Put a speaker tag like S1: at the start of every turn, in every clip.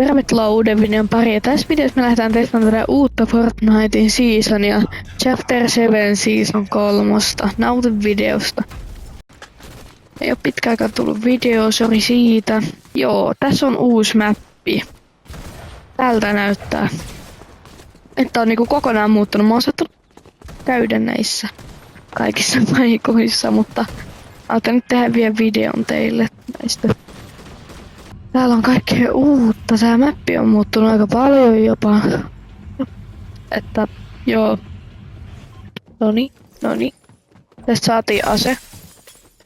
S1: Tervetuloa uuden videon pariin. Tässä videossa me lähdetään testaamaan tätä uutta Fortnitein seasonia, Chapter 7 Season 3. Nauti videosta. Ei oo pitkä aikaa tullut video, sori siitä. Joo, tässä on uusi mappi. Tältä näyttää. Että on niinku kokonaan muuttunut. Mä oon saattanut käydä näissä kaikissa paikoissa, mutta ajattelin nyt tehdä vielä videon teille näistä. Täällä on kaikkea uutta. Tää mappi on muuttunut aika paljon jopa. Että joo. Noni. Tästä saatiin ase.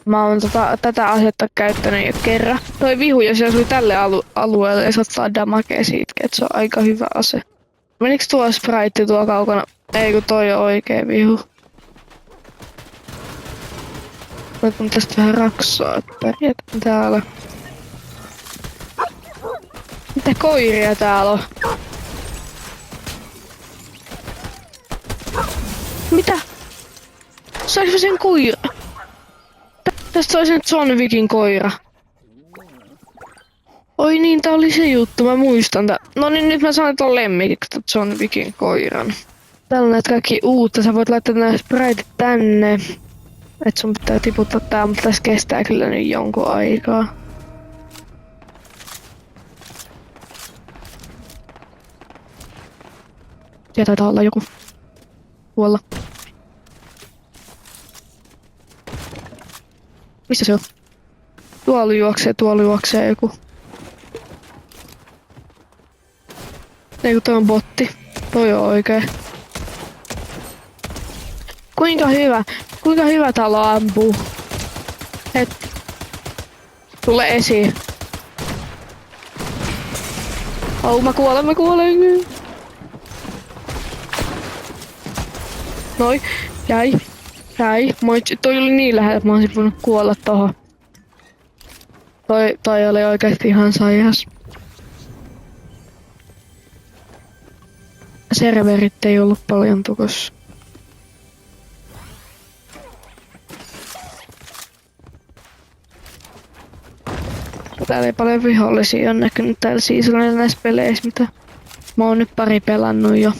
S1: Mä oon tätä asetta käyttänyt jo kerran. Toi vihu, jos se asui tälle alueelle ja saattaa damakea siitä, että se on aika hyvä ase. Meniks tuo sprite tuo kaukana? Ei kun toi on oikee vihu. Koitan tästä vähän raksaa, että pärjätään täällä. Mitä koiria täällä on? Mitä? Saanko mä sen koira? Tästä oli sen John Wickin koira. Oi niin, tää oli se juttu, mä muistan tää. No niin, nyt mä saan ton lemmikiksi John Wickin koiran. Täällä on näitä kaikki uutta, sä voit laittaa nää spriteit tänne. Et sun pitää tiputtaa tää, mutta tässä kestää kyllä nyt jonkun aikaa. Siellä taitaa olla joku. Tuolla. Missä se on? Tuolla juoksee joku. Ei kun toi on botti. Toi on oikee. Kuinka hyvä talo ampuu? Tule esiin. Mä kuolen. Noi, jäi. Toi oli niin lähellä, että mä olisin voinut kuolla tohon. Toi oli oikeesti ihan saihas. Serverit ei ollut paljon tukossa. Täällä ei paljon vihollisia ole näkynyt täällä seasonilla näissä peleissä, mitä mä oon nyt pari pelannut jo.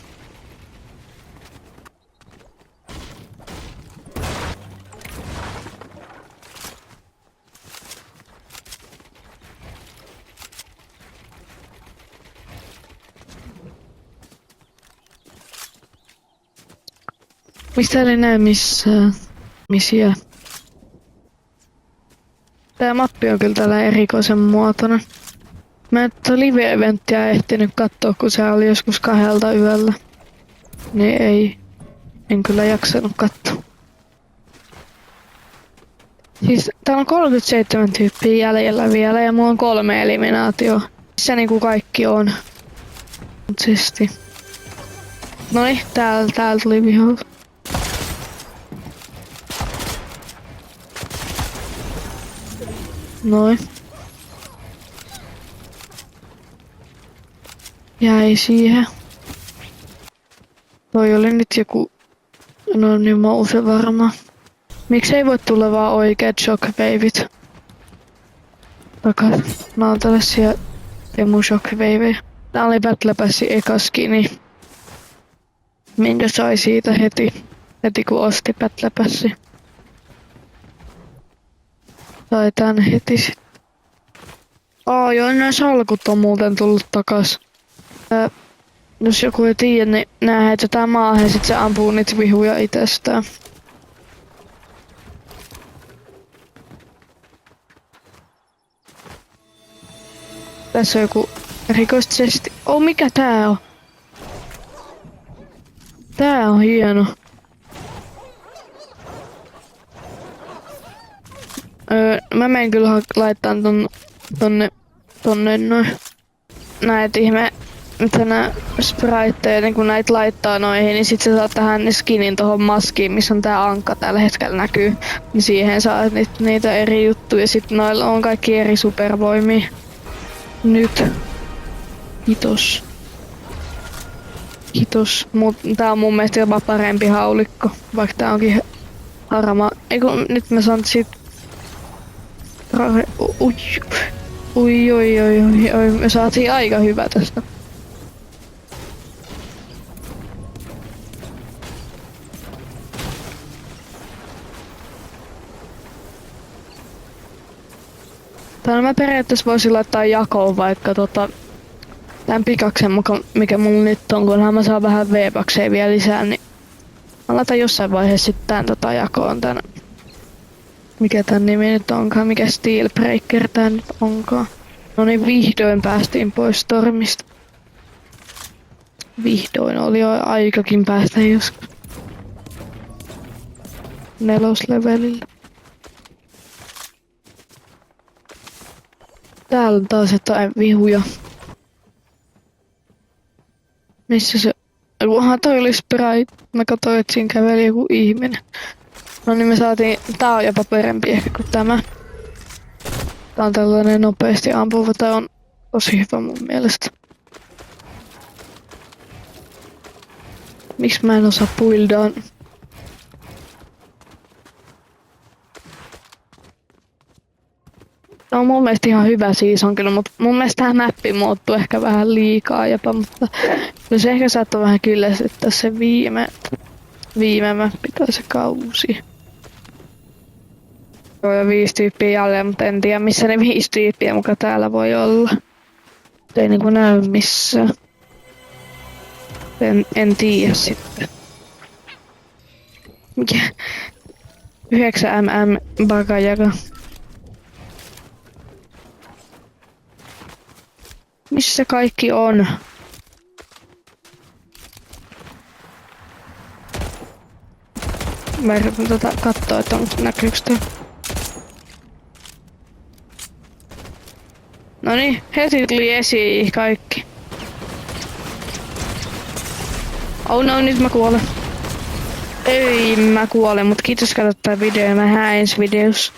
S1: Mistä ei näe missään? Misiä? Tää mappi on kyllä tällä erikoisen muotoinen. Mä en live-eventtiä ehtinyt kattoo, kun se oli joskus 2 yöllä. Niin en kyllä jaksanut katsoa. Siis täällä on 37 tyyppiä jäljellä vielä ja mulla on 3 eliminaatioa. Missä niinku kaikki on. Sisti. Noniin, täällä tuli viholla. Noin. Jäi siihen. Toi oli nyt joku... No niin mouse varmaan. Miksei voi tulla vaan oikeet shockwaveit? Takas. Mä oon tällaisia demo shockwaveja. Tää oli Battle Passin eka skini. Minkä sai siitä heti kun osti Battle Passin. Sai tän heti sit. Joo, nää salkut on muuten tullut takas. Jos joku ei tiedä, niin nää heitetään maahan ja sit se ampuu niitä vihuja itsestään. Tässä on joku rikoschesti. Mikä tää on? Tää on hieno. Mä menen kyllä laittaan tonne noin. Näet ihme, mitä nää spriteja, niin kun näitä laittaa noihin, niin sit sä saat tähän skinin tohon maskiin, missä on tää ankka tällä hetkellä näkyy. Niin siihen saat niitä eri juttuja, sit noilla on kaikki eri supervoimia. Nyt. Kiitos. Tää on mun mielestä jopa parempi haulikko, vaikka tää onkin harmaa. Eiku, nyt mä saan sit... Oi, me saatiin aika hyvä tästä. Täällä mä periaatteessa voisin laittaa jakoon vaikka tän pikaksen mukaan, mikä mulla nyt on, kunhan mä saan vähän V-bakseja vielä lisää, niin mä laitan jossain vaiheessa sitten tän jakoon tän. Mikä tän nimi nyt onkaan, mikä Steelbreaker tää nyt onkaan. No niin, vihdoin päästiin pois stormista. Vihdoin oli jo aikakin päästä joskus. 4. levelillä. Täällä on taas jotain vihuja. Missä se... Luohan toi oli Sprite. Mä katsoin, että siinä käveli joku ihminen. No niin me saatiin... Tää on jopa parempi ehkä kuin tämä. Tää on tällainen nopeasti ampuva. Tää on tosi hyvä mun mielestä. Miksi mä en osaa buildaan? Tää on mun mielestä ihan hyvä season kyllä, mutta mun mielestä tää mappi muuttuu ehkä vähän liikaa jopa, mutta se ehkä saattoi vähän kyllästyttää se viime mappi tai se kausi. Joo, ja 5 tyyppiä jälleen, mutta en tiedä missä ne 5 tyyppiä muka täällä voi olla. Ei niinku näy missään. En tiedä sitten. Mikä? 9 mm bagajaka. Missä kaikki on? Mä yritän katsoa, että näkyykö tää. Noniin, heti tuli esiin kaikki. Oh no, nyt mä kuolen. Ei mä kuolen, mut kiitos katsottaa videoa, mä nähdään ensi videossa.